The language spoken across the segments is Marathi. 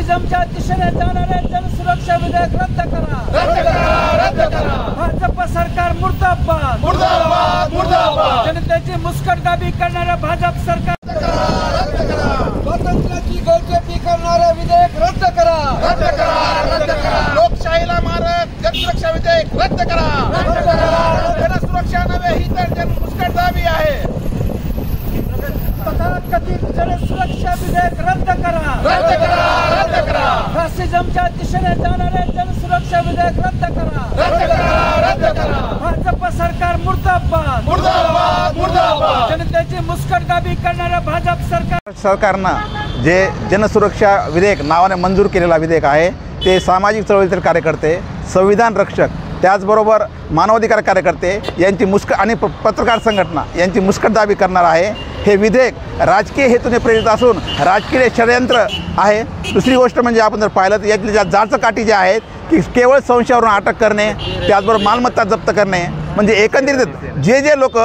फासिझमच्या दिशेने जाणारे जनसुरक्षा विधेयक रद्द करा, रद्द करा। भाजप सरकार मुर्दाबाद, मुर्दाबाद, मुर्दाबाद। जनतेची मुस्कटदाबी करणाऱ्या भाजप सरकार, स्वातंत्र्याची गळचेपी करणारे विधेयक रद्द करा, रद्द करा। लोकशाहीला मारक जनसुरक्षा विधेयक रद्द करा, जनसुरक्षा नव्हे ही तर जनमुस्कटदाबी आहे। तथाकथित जनसुरक्षा विधेयक रद्द करा, रद्द करा। फासिझमच्या दिशेने जाणारे जनसुरक्षा विधेयक रद्द करा, रद्द करा। भाजप सरकार मुर्दाबाद, मुर्दाबाद, मुर्दाबाद। जनतेची मुस्कटदाबी करणाऱ्या भाजप सरकारनं जे जनसुरक्षा विधेयक नावाने मंजूर केलेला विधेयक आहे ते सामाजिक चळवळीतील कार्यकर्ते, संविधान रक्षक, त्याचबरोबर मानवाधिकार कार्यकर्ते यांची आणि पत्रकार संघटना यांची मुस्कटदाबी करणार आहे। हे विधेयक राजकीय हेतूने प्रेरित असून राजकीय षडयंत्र आहे। दुसरी गोष्ट म्हणजे आपण जर पाहिलं तर यातली जाळचं काठी जे आहेत की केवळ संशयावरून अटक करणे, त्याचबरोबर मालमत्ता जप्त करणे, म्हणजे एकंदरीत जे लोक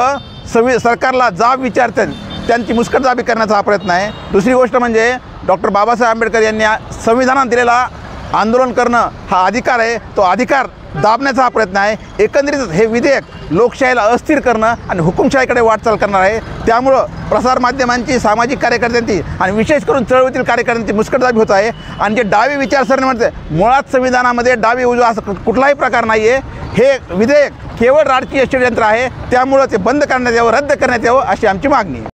सरकारला जाब विचारतात त्यांची मुस्कटदाबी करण्याचा हा प्रयत्न आहे। दुसरी गोष्ट म्हणजे डॉक्टर बाबासाहेब आंबेडकर यांनी संविधानात दिलेला आंदोलन करणं हा अधिकार आहे, तो अधिकार दाबण्याचा हा प्रयत्न आहे। एकंदरीत हे विधेयक लोकशाहीला अस्थिर करणं आणि हुकुमशाहीकडे वाटचाल करणार आहे। त्यामुळं प्रसारमाध्यमांची, सामाजिक कार्यकर्त्यांची आणि विशेष करून चळवळीतील कार्यकर्त्यांची मुस्कटदाबी होत आहे। आणि जे डावी विचारसरणी म्हणते मुळात संविधानामध्ये डावी उजवा असं कुठलाही प्रकार नाही आहे। हे विधेयक केवळ राजकीय षडयंत्र आहे, त्यामुळं ते बंद करण्यात यावं, रद्द करण्यात यावं अशी आमची मागणी आहे।